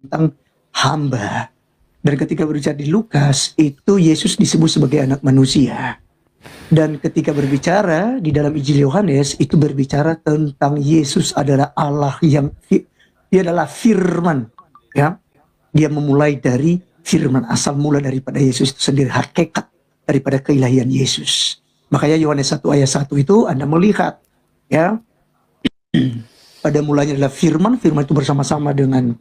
tentang hamba. Dan ketika berbicara di Lukas, itu Yesus disebut sebagai anak manusia. Dan ketika berbicara di dalam Injil Yohanes, itu berbicara tentang Yesus adalah Allah yang dia adalah firman, ya. Dia memulai dari firman, asal mula daripada Yesus itu sendiri, hakikat daripada keilahian Yesus. Makanya Yohanes 1 ayat 1 itu Anda melihat, ya, pada mulanya adalah firman, firman itu bersama-sama dengan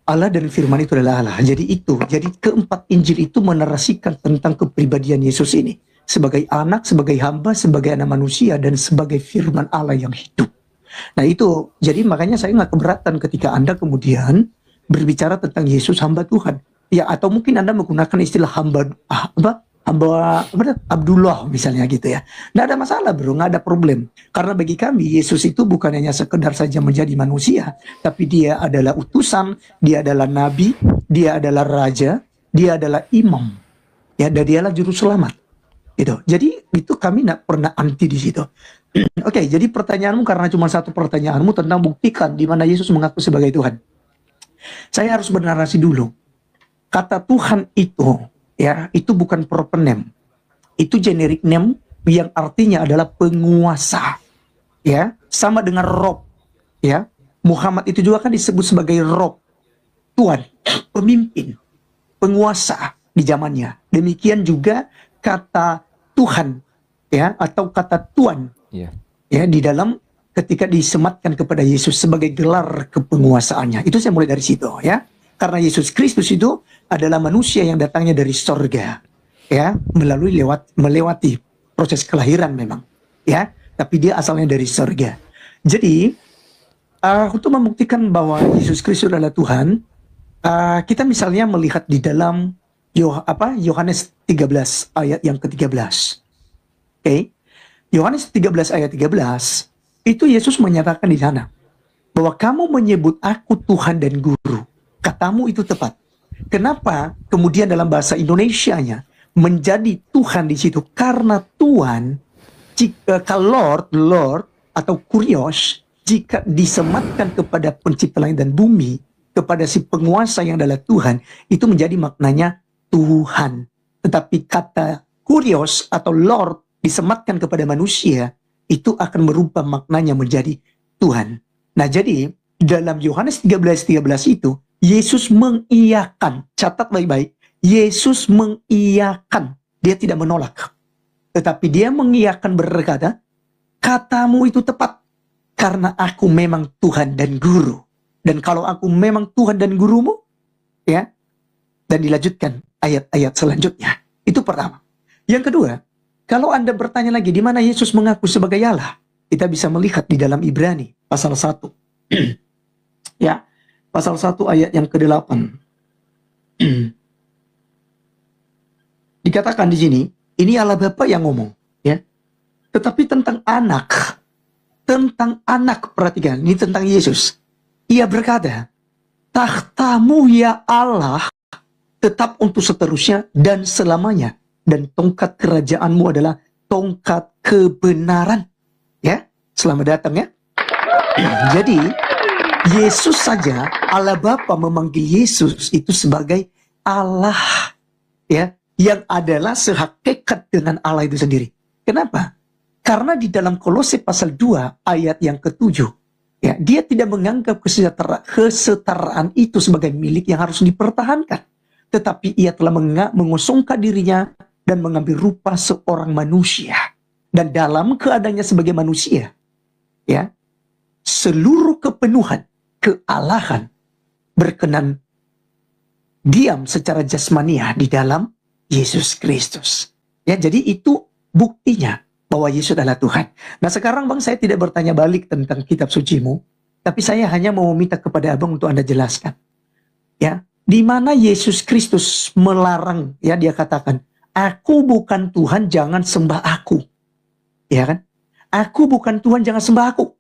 Allah dan firman itu adalah Allah. Jadi keempat Injil itu menarasikan tentang kepribadian Yesus ini sebagai anak, sebagai hamba, sebagai anak manusia, dan sebagai firman Allah yang hidup. Nah itu, jadi makanya saya nggak keberatan ketika Anda kemudian berbicara tentang Yesus hamba Tuhan. Ya, atau mungkin Anda menggunakan istilah hamba Abdullah misalnya gitu ya. Nggak ada masalah bro, nggak ada problem. Karena bagi kami Yesus itu bukan hanya sekedar saja menjadi manusia, tapi dia adalah utusan, dia adalah nabi, dia adalah raja, dia adalah imam, ya, dan dia adalah juru selamat. Gitu. Jadi itu kami nggak pernah anti di situ. Oke, jadi pertanyaanmu karena cuma satu pertanyaanmu tentang buktikan di mana Yesus mengaku sebagai Tuhan. Saya harus bernarasi dulu. Kata Tuhan itu, ya, itu bukan proper name. Itu generic name yang artinya adalah penguasa. Ya, sama dengan Rob. Ya, Muhammad itu juga kan disebut sebagai Rob, Tuhan, pemimpin, penguasa di zamannya. Demikian juga kata Tuhan, ya, atau kata Tuhan, ya, di dalam ketika disematkan kepada Yesus sebagai gelar kepenguasaannya. Itu saya mulai dari situ, ya. Karena Yesus Kristus itu adalah manusia yang datangnya dari sorga, ya, melewati proses kelahiran memang, ya, tapi dia asalnya dari sorga. Jadi untuk membuktikan bahwa Yesus Kristus adalah Tuhan, kita misalnya melihat di dalam Yohanes 13 ayat yang ke-13. Oke. Yohanes 13 ayat 13 itu Yesus menyatakan di sana bahwa kamu menyebut aku Tuhan dan Guru. Katamu itu tepat. Kenapa kemudian dalam bahasa Indonesianya menjadi Tuhan di situ? Karena Tuhan, jika Lord atau Kurios, jika disematkan kepada pencipta langit dan bumi, kepada si penguasa yang adalah Tuhan, itu menjadi maknanya Tuhan. Tetapi kata Kurios atau Lord disematkan kepada manusia, itu akan merubah maknanya menjadi Tuhan. Nah jadi dalam Yohanes 13:13 itu Yesus mengiyakan, catat baik-baik, Yesus mengiyakan, dia tidak menolak. Tetapi dia mengiyakan berkata, katamu itu tepat, karena aku memang Tuhan dan Guru. Dan kalau aku memang Tuhan dan Gurumu, ya, dan dilanjutkan ayat-ayat selanjutnya. Itu pertama. Yang kedua, kalau Anda bertanya lagi, di mana Yesus mengaku sebagai Allah? Kita bisa melihat di dalam Ibrani, pasal 1. Ya, pasal 1 ayat yang ke-8. Dikatakan di sini, ini Allah Bapa yang ngomong, ya. Tetapi tentang anak, perhatikan, ini tentang Yesus. Ia berkata, takhtamu ya Allah tetap untuk seterusnya dan selamanya, dan tongkat kerajaanmu adalah tongkat kebenaran. Ya, selamat datang ya. Jadi Yesus saja, Allah Bapa memanggil Yesus itu sebagai Allah, ya, yang adalah sehakikat dengan Allah itu sendiri. Kenapa? Karena di dalam Kolose pasal 2 ayat yang ke-7, ya, dia tidak menganggap kesetaraan itu sebagai milik yang harus dipertahankan, tetapi ia telah mengosongkan dirinya dan mengambil rupa seorang manusia. Dan dalam keadaannya sebagai manusia, ya, seluruh kepenuhan kealahan berkenan diam secara jasmania di dalam Yesus Kristus. Ya, jadi itu buktinya bahwa Yesus adalah Tuhan. Nah sekarang Bang, saya tidak bertanya balik tentang kitab sucimu, tapi saya hanya mau minta kepada Abang untuk Anda jelaskan. Ya, di mana Yesus Kristus melarang, ya, dia katakan, aku bukan Tuhan, jangan sembah aku. Ya kan? Aku bukan Tuhan, jangan sembah aku.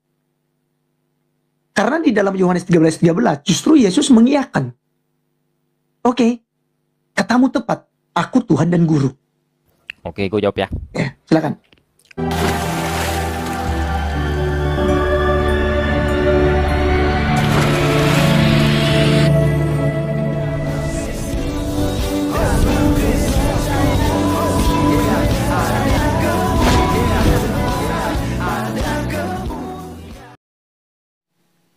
Karena di dalam Yohanes 13:13 justru Yesus mengiyakan. Oke, katamu tepat, aku Tuhan dan Guru. Oke, gue jawab ya. Ya, silakan.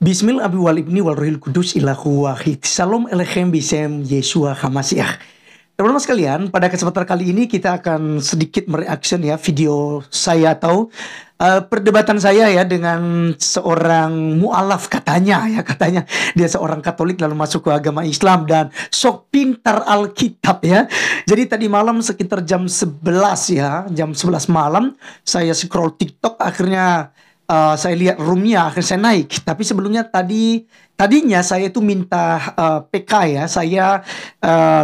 Bismillah Abi wal Ibni wal Ruhil Kudus ilahu wahid. Salam Elechem Bisem Yeshua Hamasiah. Teman-teman sekalian, pada kesempatan kali ini kita akan sedikit mereaction ya video saya atau perdebatan saya ya dengan seorang mu'alaf katanya dia seorang Katolik lalu masuk ke agama Islam dan sok pintar Alkitab ya. Jadi tadi malam sekitar jam 11 ya, jam 11 malam saya scroll TikTok, akhirnya saya lihat roomnya, akhirnya saya naik. Tapi sebelumnya tadinya saya itu minta PK ya, saya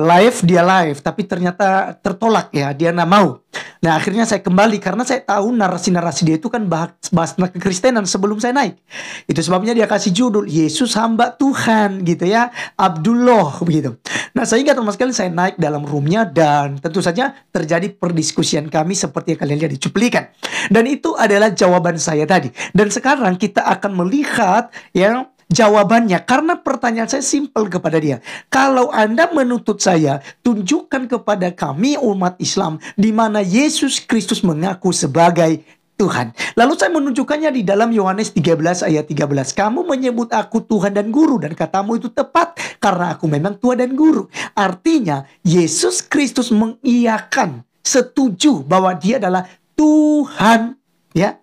live, dia live, tapi ternyata tertolak ya, dia nggak mau. Nah akhirnya saya kembali karena saya tahu narasi-narasi dia itu kan bahas tentang kekristenan sebelum saya naik. Itu sebabnya dia kasih judul Yesus hamba Tuhan gitu ya, Abdullah begitu. Nah sehingga teman sekalian saya naik dalam roomnya dan tentu saja terjadi perdiskusian kami seperti yang kalian lihat di cuplikan. Dan itu adalah jawaban saya tadi. Dan sekarang kita akan melihat ya jawabannya, karena pertanyaan saya simpel kepada dia. Kalau Anda menuntut saya, tunjukkan kepada kami umat Islam di mana Yesus Kristus mengaku sebagai Tuhan. Lalu saya menunjukkannya di dalam Yohanes 13 ayat 13. Kamu menyebut aku Tuhan dan Guru, dan katamu itu tepat karena aku memang Tuhan dan Guru. Artinya Yesus Kristus mengiyakan, setuju bahwa dia adalah Tuhan ya.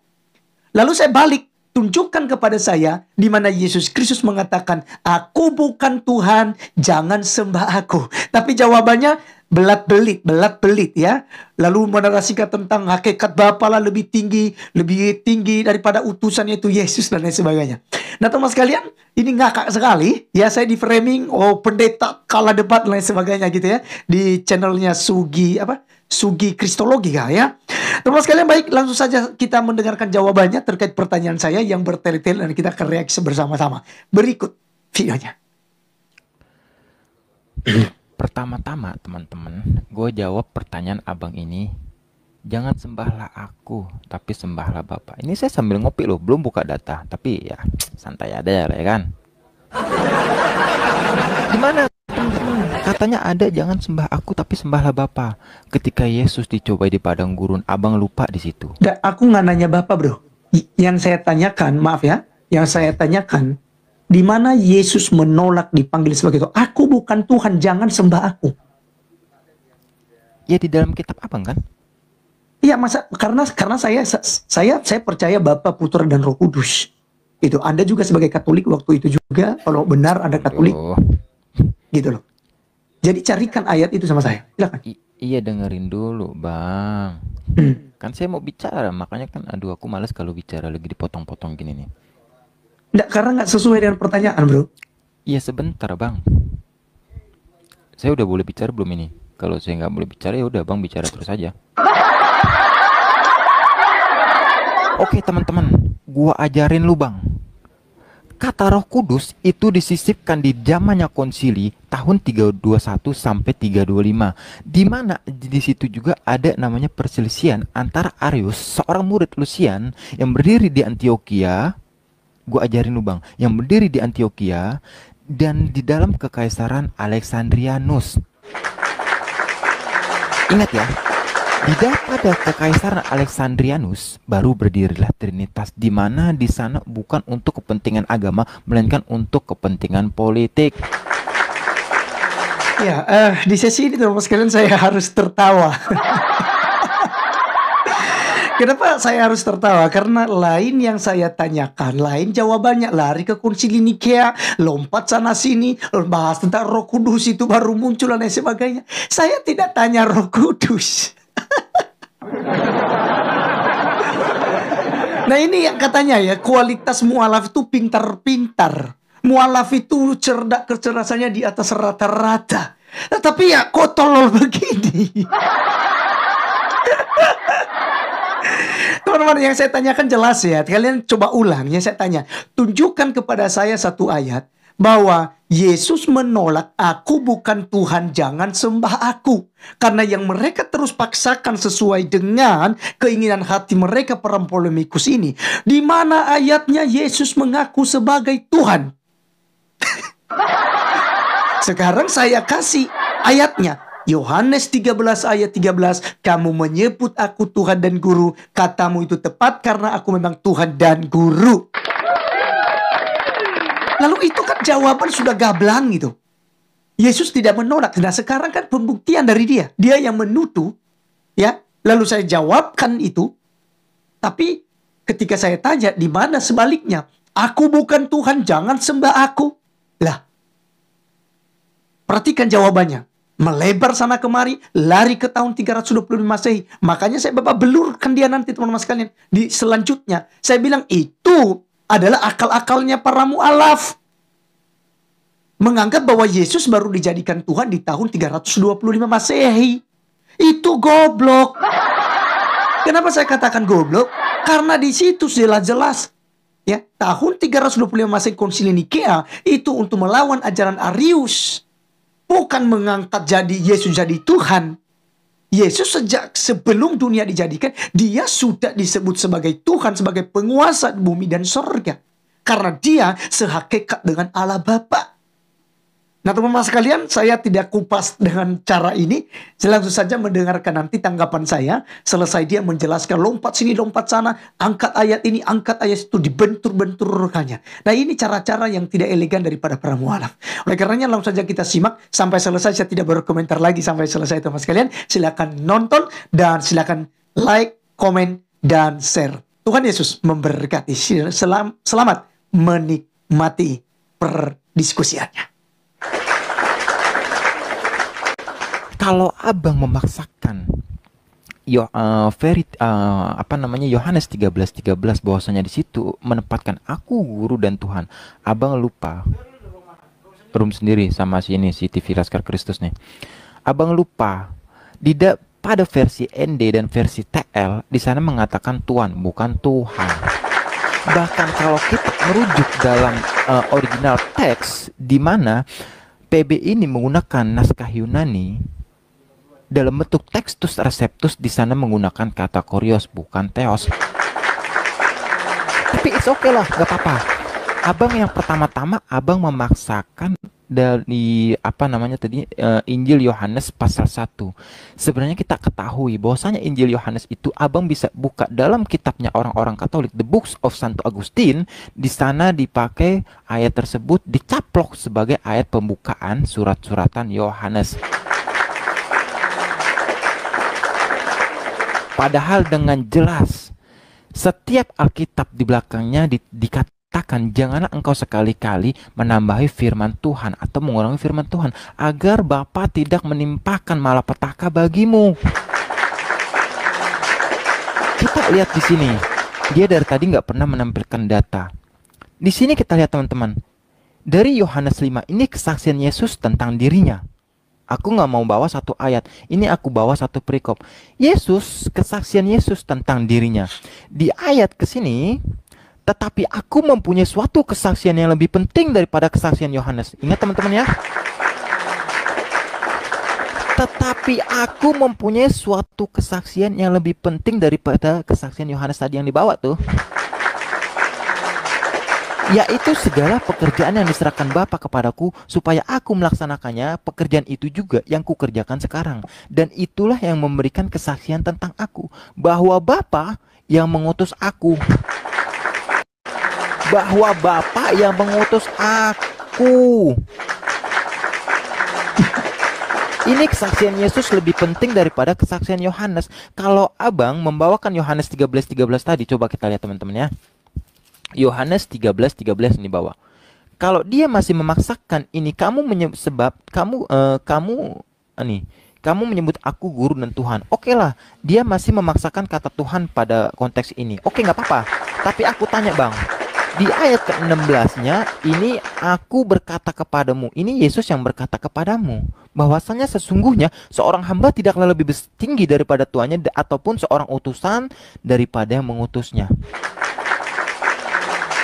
Lalu saya balik, tunjukkan kepada saya di mana Yesus Kristus mengatakan, aku bukan Tuhan, jangan sembah aku. Tapi jawabannya belat-belit ya. Lalu menarasikan tentang hakikat Bapa lah lebih tinggi daripada utusan yaitu Yesus dan lain sebagainya. Nah teman sekalian, ini ngakak sekali ya, saya di framing pendeta kalah debat dan lain sebagainya gitu ya di channelnya Sugi Kristologika ya. Teman sekalian, baik, langsung saja kita mendengarkan jawabannya terkait pertanyaan saya yang bertele-tele dan kita akan reaksi bersama-sama. Berikut videonya. Pertama-tama teman-teman, gue jawab pertanyaan abang ini. Jangan sembahlah aku, tapi sembahlah Bapa. Ini saya sambil ngopi loh, belum buka data. Tapi ya santai aja ya kan. Gimana teman-teman? Katanya ada jangan sembah aku tapi sembahlah Bapa. Ketika Yesus dicobai di padang gurun, abang lupa di situ. Aku nggak nanya Bapak bro. Yang saya tanyakan, maaf ya, di mana Yesus menolak dipanggil sebagai Tuhan. Aku bukan Tuhan, jangan sembah aku. Ya di dalam kitab abang kan? Iya, karena saya percaya Bapa, Putra dan Roh Kudus. Itu Anda juga sebagai Katolik waktu itu juga, kalau benar Anda Katolik. Gitu loh. Jadi carikan ayat itu sama saya. Silakan. Iya, dengerin dulu, Bang. Kan saya mau bicara, makanya kan aku males kalau bicara lagi dipotong-potong gini nih. Nggak, karena nggak sesuai dengan pertanyaan, bro. Iya, sebentar, Bang. Saya udah boleh bicara belum ini? Kalau saya nggak boleh bicara, ya udah, Bang bicara terus aja. Oke, teman-teman, gua ajarin lu, Bang. Kata Roh Kudus itu disisipkan di zamannya konsili tahun 321 sampai 325, di mana di situ juga ada namanya perselisihan antara Arius, seorang murid Lucian yang berdiri di Antioquia. Gua ajarin lu, Bang, yang berdiri di Antioquia dan di dalam kekaisaran Alexandrianus. Ingat ya, di dalam pada kekaisaran Alexandrianus baru berdirilah Trinitas, di mana di sana bukan untuk kepentingan agama melainkan untuk kepentingan politik. Ya, di sesi ini teman-teman sekalian saya harus tertawa. Kenapa saya harus tertawa? Karena lain yang saya tanyakan, lain jawabannya. Lari ke konsili Nikea, lompat sana sini, bahas tentang Roh Kudus itu baru muncul dan lain sebagainya. Saya tidak tanya Roh Kudus. Nah ini yang katanya ya, kualitas mualaf itu pintar-pintar. Mualaf itu cerdak, kecerdasannya di atas rata-rata. Nah, tapi ya kok tolol begini. Teman-teman, yang saya tanyakan jelas ya. Kalian coba ulang. Yang saya tanya, tunjukkan kepada saya satu ayat bahwa Yesus menolak, aku bukan Tuhan, jangan sembah aku. Karena yang mereka terus paksakan sesuai dengan keinginan hati mereka, para polemikus ini. Di mana ayatnya Yesus mengaku sebagai Tuhan? Sekarang saya kasih ayatnya. Yohanes 13 ayat 13, kamu menyebut aku Tuhan dan Guru, katamu itu tepat karena aku memang Tuhan dan Guru. Lalu itu kan jawaban sudah gablang gitu. Yesus tidak menolak. Nah sekarang kan pembuktian dari dia. Dia yang menuduh, ya. Lalu saya jawabkan itu. Tapi ketika saya tanya, di mana sebaliknya? Aku bukan Tuhan, jangan sembah aku. Lah, perhatikan jawabannya. Melebar sana kemari, lari ke tahun 325 Masehi. Makanya saya Bapak belurkan dia nanti teman-teman sekalian. Di selanjutnya, saya bilang itu adalah akal-akalnya para mu'alaf. Menganggap bahwa Yesus baru dijadikan Tuhan di tahun 325 Masehi. Itu goblok. Kenapa saya katakan goblok? Karena di situ jelas-jelas ya, tahun 325 Masehi Konsili Nikea itu untuk melawan ajaran Arius. Bukan mengangkat jadi Yesus jadi Tuhan. Yesus sejak sebelum dunia dijadikan, dia sudah disebut sebagai Tuhan, sebagai penguasa bumi dan surga. Karena dia sehakikat dengan Allah Bapa. Nah teman-teman sekalian, saya tidak kupas dengan cara ini. Langsung saja mendengarkan nanti tanggapan saya. Selesai dia menjelaskan lompat sini, lompat sana. Angkat ayat ini, angkat ayat itu. Dibentur-benturkannya. Nah ini cara-cara yang tidak elegan daripada para mu'alaf. Oleh karenanya langsung saja kita simak. Sampai selesai, saya tidak berkomentar lagi sampai selesai teman-teman sekalian. Silakan nonton dan silakan like, komen, dan share. Tuhan Yesus memberkati. Selamat menikmati perdiskusiannya. Kalau abang memaksakan Yohanes 13:13 bahwasanya di situ menempatkan aku guru dan Tuhan, abang lupa room sendiri sama si TV Laskar Kristus nih. Abang lupa pada versi ND dan versi TL di sana mengatakan Tuhan bukan Tuhan. Bahkan kalau kita merujuk dalam original teks di mana PB ini menggunakan naskah Yunani dalam bentuk Textus Receptus, di sana menggunakan kata Kurios bukan Theos. Tapi it's okay lah, gak apa-apa. Abang yang pertama-tama abang memaksakan dari Injil Yohanes pasal 1. Sebenarnya kita ketahui bahwasanya Injil Yohanes itu abang bisa buka dalam kitabnya orang-orang Katolik, The Books of Santo Agustin. Di sana dipakai ayat tersebut dicaplok sebagai ayat pembukaan surat-suratan Yohanes. Padahal dengan jelas setiap Alkitab di belakangnya dikatakan janganlah engkau sekali-kali menambahi firman Tuhan atau mengurangi firman Tuhan agar Bapa tidak menimpakan malapetaka bagimu. Kita lihat di sini, dia dari tadi nggak pernah menampilkan data. Di sini kita lihat teman-teman, dari Yohanes 5 ini kesaksian Yesus tentang dirinya. Aku nggak mau bawa satu ayat, ini aku bawa satu perikop. Kesaksian Yesus tentang dirinya. Di ayat kesini, tetapi aku mempunyai suatu kesaksian yang lebih penting daripada kesaksian Yohanes. Ingat teman-teman ya. Tetapi aku mempunyai suatu kesaksian yang lebih penting daripada kesaksian Yohanes tadi yang dibawa tuh. Yaitu segala pekerjaan yang diserahkan Bapa kepadaku supaya aku melaksanakannya, pekerjaan itu juga yang kukerjakan sekarang. Dan itulah yang memberikan kesaksian tentang aku, bahwa Bapa yang mengutus aku. Bahwa Bapa yang mengutus aku. Ini kesaksian Yesus lebih penting daripada kesaksian Yohanes. Kalau abang membawakan Yohanes 13:13 tadi, coba kita lihat teman-teman ya. Yohanes 13:13 ini bawah. Kalau dia masih memaksakan ini, kamu menyebut aku guru dan Tuhan. Oke lah, dia masih memaksakan kata Tuhan pada konteks ini. Oke, nggak apa-apa. Tapi aku tanya bang, di ayat ke-16-nya ini aku berkata kepadamu. Ini Yesus yang berkata kepadamu bahwasanya sesungguhnya seorang hamba tidaklah lebih tinggi daripada tuannya ataupun seorang utusan daripada yang mengutusnya.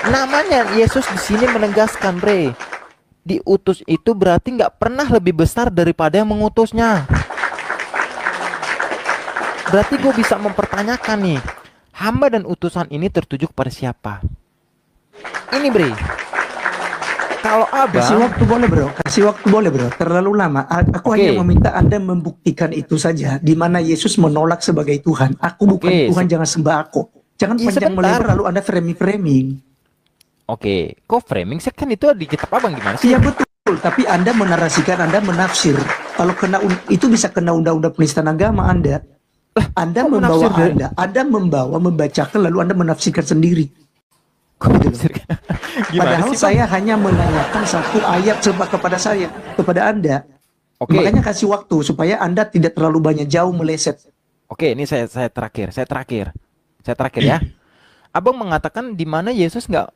Namanya Yesus di sini menegaskan, bre, diutus itu berarti nggak pernah lebih besar daripada yang mengutusnya. Berarti gue bisa mempertanyakan nih, hamba dan utusan ini tertuju kepada siapa? Ini bre, kalau abang kasih waktu boleh bro, terlalu lama. Aku hanya meminta Anda membuktikan itu saja, di mana Yesus menolak sebagai Tuhan. Aku bukan Tuhan, jangan sembah aku. Jangan panjang melebar lalu Anda framing. Oke, kok framing saya kan itu di kitab abang gimana sih? Iya betul, tapi Anda menarasikan, Anda menafsir. Kalau kena itu bisa kena undang-undang penistaan agama Anda. Anda Kok membawa menafsir dari- Anda membacakan lalu Anda menafsirkan sendiri. Kok Gitu loh. menafsir? Gimana Padahal sih, Bang? saya hanya menanyakan satu ayat coba kepada Anda. Oke, Makanya kasih waktu supaya Anda tidak terlalu banyak jauh meleset. oke, ini saya terakhir ya. Abang mengatakan di mana Yesus nggak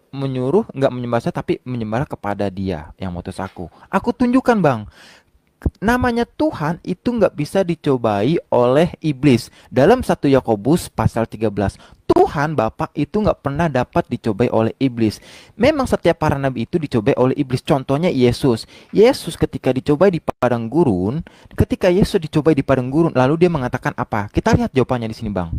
menyembah saya tapi menyembah kepada Dia yang mutus aku. Aku tunjukkan, Bang. Namanya Tuhan itu nggak bisa dicobai oleh iblis. Dalam 1 Yakobus pasal 13, Tuhan Bapa itu nggak pernah dapat dicobai oleh iblis. Memang setiap para nabi itu dicobai oleh iblis. Contohnya Yesus. Yesus ketika dicobai di padang gurun, lalu dia mengatakan apa? Kita lihat jawabannya di sini, Bang.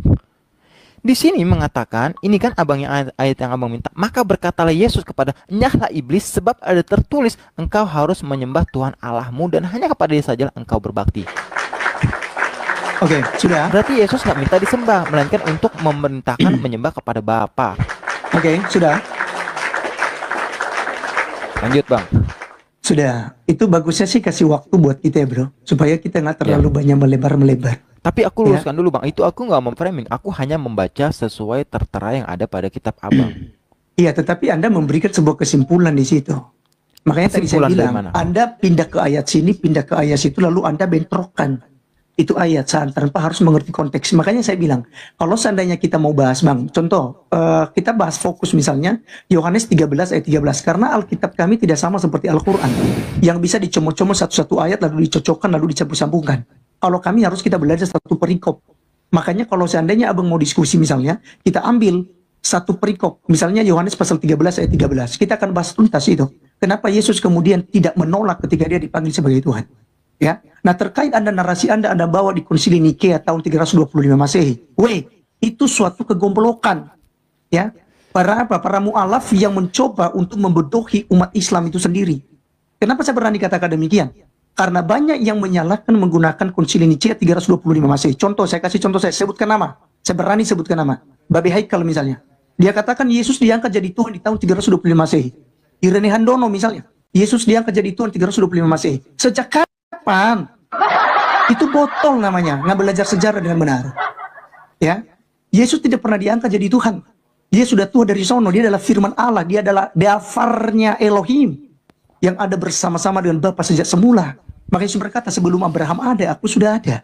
Di sini mengatakan, ini kan ayat yang abang minta. Maka berkatalah Yesus kepada, nyahlah iblis, sebab ada tertulis, engkau harus menyembah Tuhan Allahmu dan hanya kepada Dia sajalah engkau berbakti. Oke, sudah. Berarti Yesus nggak minta disembah, melainkan untuk memerintahkan menyembah kepada Bapa. Oke, sudah. Lanjut, Bang. Sudah. Itu bagusnya sih kasih waktu buat kita ya, bro. Supaya kita nggak terlalu banyak melebar-melebar. Tapi aku luruskan dulu, Bang. Itu aku nggak memframing. Aku hanya membaca sesuai tertera yang ada pada kitab abang. Iya, tetapi Anda memberikan sebuah kesimpulan di situ. Makanya tadi saya Kesimpulan dari bilang, mana? Anda pindah ke ayat sini, pindah ke ayat situ, lalu Anda bentrokkan. Itu ayat tanpa harus mengerti konteks. Makanya saya bilang, kalau seandainya kita mau bahas, Bang, contoh, kita bahas fokus misalnya, Yohanes 13 ayat 13. Karena Alkitab kami tidak sama seperti Al-Quran. Yang bisa dicomot-comot satu-satu ayat, lalu dicocokkan, lalu dicampur-sambungkan. Kalau kami harus kita belajar satu perikop. Makanya kalau seandainya abang mau diskusi misalnya, kita ambil satu perikop. Misalnya Yohanes pasal 13 ayat 13. Kita akan bahas tuntas itu. Kenapa Yesus kemudian tidak menolak ketika dia dipanggil sebagai Tuhan. Ya. Nah terkait narasi Anda bawa di konsili Nikea tahun 325 Masehi. Itu suatu kegomblokan. Ya. Para mu'alaf yang mencoba untuk membodohi umat Islam itu sendiri. Kenapa saya berani katakan demikian? Karena banyak yang menyalahkan menggunakan konsili Nikea 325 Masehi. Contoh, saya kasih contoh, saya sebutkan nama. Saya berani sebutkan nama. Babi Haikal misalnya. Dia katakan Yesus diangkat jadi Tuhan di tahun 325 Masehi. Irene Handono misalnya. Yesus diangkat jadi Tuhan 325 Masehi. Sejak kapan? Itu botol namanya. Nggak belajar sejarah dengan benar. Ya, Yesus tidak pernah diangkat jadi Tuhan. Dia sudah tua dari sono. Dia adalah firman Allah. Dia adalah Dafarnya Elohim. Yang ada bersama-sama dengan Bapa sejak semula. Makanya Yesus berkata, sebelum Abraham ada, aku sudah ada.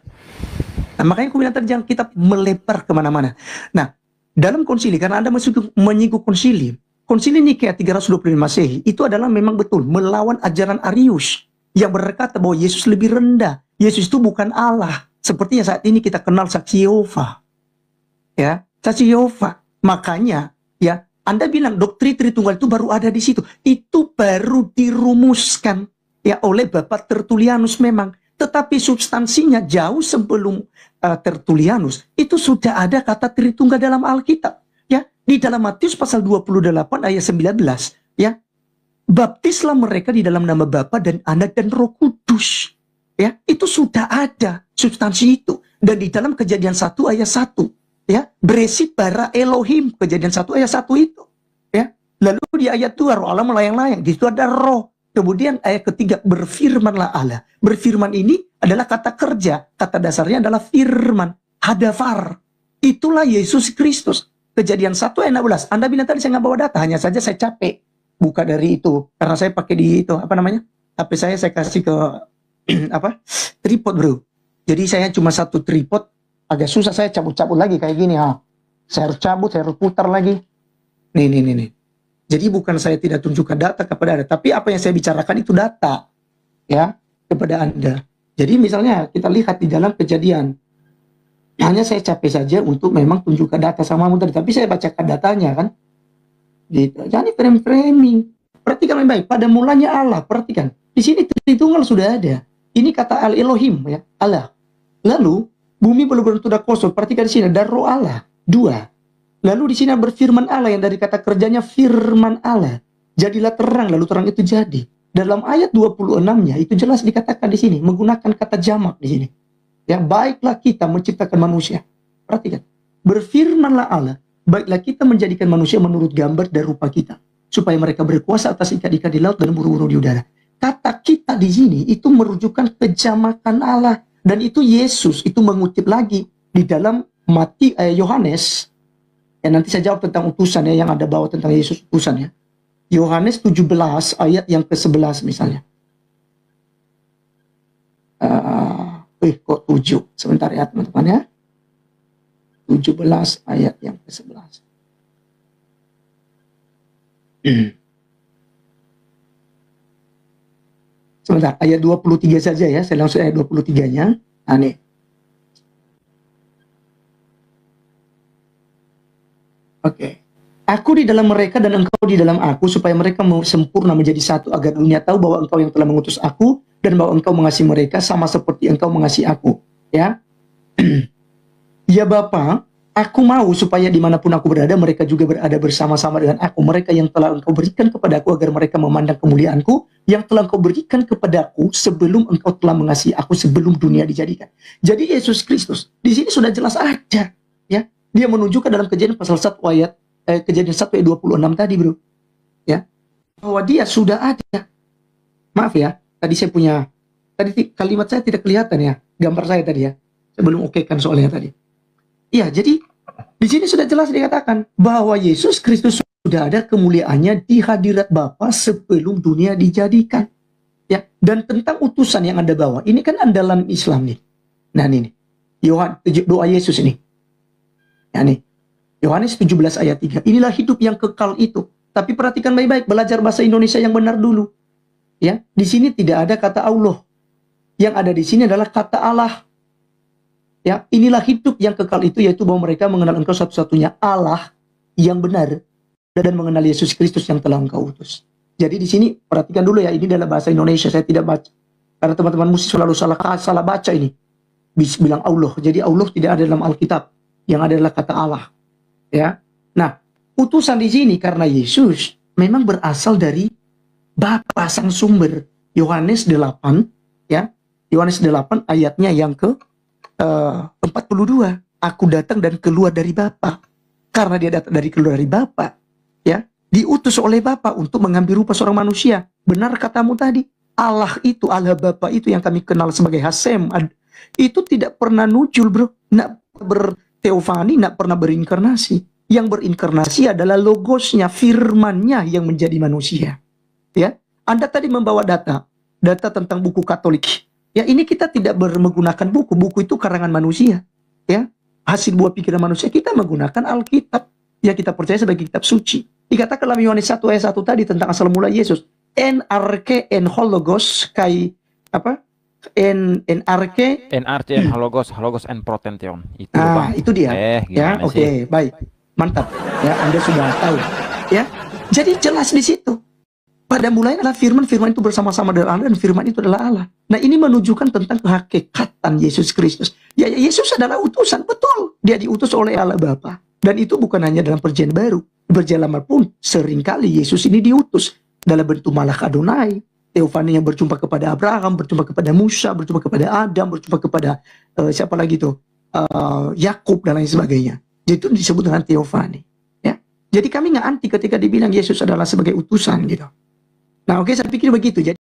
Nah, makanya aku bilang tadi jangan kita melebar kemana-mana. Nah, dalam konsili, karena Anda menyinggung konsili Nikea 325 Masehi, itu adalah memang betul melawan ajaran Arius yang berkata bahwa Yesus lebih rendah. Yesus itu bukan Allah. Sepertinya saat ini kita kenal saksi Yehova. Ya, saksi Yehova. Makanya, ya, Anda bilang doktrin Tritunggal itu baru ada di situ. Itu baru dirumuskan ya oleh Bapak Tertullianus memang. Tetapi substansinya jauh sebelum Tertullianus itu sudah ada kata Tritunggal dalam Alkitab. Ya, di dalam Matius pasal 28 ayat 19, ya. Baptislah mereka di dalam nama Bapa dan Anak dan Roh Kudus. Ya, itu sudah ada substansi itu. Dan di dalam Kejadian 1 ayat 1, ya, berisi bara Elohim, Kejadian 1 ayat 1 itu. Ya. Lalu di ayat 2 roh Allah melayang-layang, di situ ada roh. Kemudian ayat ketiga, berfirmanlah Allah. Berfirman ini adalah kata kerja. Kata dasarnya adalah firman. Hadafar. Itulah Yesus Kristus. Kejadian 1 ayat 16. Anda bilang tadi saya nggak bawa data. Hanya saja saya capek. Buka dari itu. Karena saya pakai di itu. Apa namanya? HP saya kasih ke tripod, bro. Jadi saya cuma satu tripod. Agak susah saya cabut-cabut lagi kayak gini. Saya harus cabut, saya harus putar lagi. Nih. Jadi bukan saya tidak tunjukkan data kepada Anda, tapi apa yang saya bicarakan itu data ya kepada Anda. Jadi misalnya kita lihat di dalam Kejadian, hanya saya capek saja untuk memang tunjukkan data sama tadi, tapi saya bacakan datanya kan. Gitu. Jadi framing. Perhatikan baik-baik. Pada mulanya Allah, perhatikan. Di sini Tritunggal sudah ada. Ini kata Al-Elohim ya, Allah. Lalu bumi belum sudah kosong. Perhatikan di sini ada roh Allah. 2. Lalu di sini berfirman Allah yang dari kata kerjanya firman Allah. Jadilah terang, lalu terang itu jadi. Dalam ayat 26-nya itu jelas dikatakan di sini menggunakan kata jamak di sini. Ya, baiklah kita menciptakan manusia. Perhatikan. Berfirmanlah Allah, baiklah kita menjadikan manusia menurut gambar dan rupa kita. supaya mereka berkuasa atas ikan-ikan di laut dan burung-burung di udara. Kata kita di sini itu merujukan kejamakan Allah, dan itu Yesus itu mengutip lagi di dalam Yohanes. Ya, nanti saya jawab tentang utusan ya, yang ada bawa tentang Yesus utusan ya. Yohanes 17 ayat yang ke-11 misalnya. Kok 7? Sebentar ya teman-teman ya. 17 ayat yang ke-11. Sebentar, ayat 23 saja ya. Saya langsung ayat 23-nya. Nah, nih. Oke. Aku di dalam mereka dan engkau di dalam aku, supaya mereka sempurna menjadi satu, agar dunia tahu bahwa engkau yang telah mengutus aku, dan bahwa engkau mengasihi mereka sama seperti engkau mengasihi aku. Ya. Ya Bapa, aku mau supaya dimanapun aku berada, mereka juga berada bersama-sama dengan aku. Mereka yang telah engkau berikan kepada aku, agar mereka memandang kemuliaanku, yang telah engkau berikan kepadaku sebelum engkau telah mengasihi aku, sebelum dunia dijadikan. Jadi Yesus Kristus di sini sudah jelas ada, ya. Dia menunjukkan dalam Kejadian pasal 1 ayat Kejadian 1 ayat 26 tadi, bro, ya, bahwa dia sudah ada. Maaf ya, tadi kalimat saya tidak kelihatan ya, gambar saya tadi ya. Saya belum okekan soalnya tadi. Iya, jadi di sini sudah jelas dikatakan bahwa Yesus Kristus sudah ada kemuliaannya di hadirat Bapa sebelum dunia dijadikan. Ya, dan tentang utusan yang Anda bawa, ini kan andalan Islam nih. Nah, ini doa Yesus ini. Ya, nih. Yohanes 17 ayat 3. Inilah hidup yang kekal itu. Tapi perhatikan baik-baik, belajar bahasa Indonesia yang benar dulu. Ya, di sini tidak ada kata Allah. Yang ada di sini adalah kata Allah. Ya, inilah hidup yang kekal itu, yaitu bahwa mereka mengenal engkau satu-satunya Allah yang benar, dan mengenal Yesus Kristus yang telah engkau utus. Jadi di sini perhatikan dulu ya, ini adalah bahasa Indonesia, saya tidak baca. Karena teman-teman mesti selalu salah baca ini. Bisa bilang Allah. Jadi Allah tidak ada dalam Alkitab. Yang ada adalah kata Allah. Ya. Nah, utusan di sini karena Yesus memang berasal dari Bapa sang sumber. Yohanes 8 ya. Yohanes 8 ayatnya yang ke 42. Aku datang dan keluar dari Bapa. Karena dia datang dari keluar dari Bapa, ya, diutus oleh Bapa untuk mengambil rupa seorang manusia. Benar katamu tadi. Allah itu, Allah Bapa itu yang kami kenal sebagai Hasem, itu tidak pernah muncul, bro. Nak berteofani, nak pernah berinkarnasi. Yang berinkarnasi adalah logosnya, firmannya yang menjadi manusia. Ya, Anda tadi membawa data tentang buku Katolik. Ya, ini kita tidak menggunakan buku itu karangan manusia. Ya, hasil buah pikiran manusia. Kita menggunakan Alkitab. Ya, kita percaya sebagai kitab suci. Dikatakan dalam Yohanes 1 ayat 1 tadi tentang asal mula Yesus. NRK en hologos kai apa? NRK en hologos en protention. Itu Bang. Itu dia. Ya, oke, baik. Mantap. Ya, Anda sudah tahu. Ya. Jadi jelas di situ. Pada mulanya adalah firman itu bersama-sama dengan Allah, dan firman itu adalah Allah. Nah, ini menunjukkan tentang kehakikatan Yesus Kristus. Ya, Yesus adalah utusan, betul. Dia diutus oleh Allah Bapa. Dan itu bukan hanya dalam perjanjian baru. Di perjanjian lama pun seringkali Yesus ini diutus dalam bentuk Malak Adonai. Teofani yang berjumpa kepada Abraham, berjumpa kepada Musa, berjumpa kepada Adam, berjumpa kepada siapa lagi tuh? Yakub dan lain sebagainya. Jadi itu disebut dengan teofani. Ya. Jadi kami nggak anti ketika dibilang Yesus adalah sebagai utusan gitu. Nah, oke, saya pikir begitu. Jadi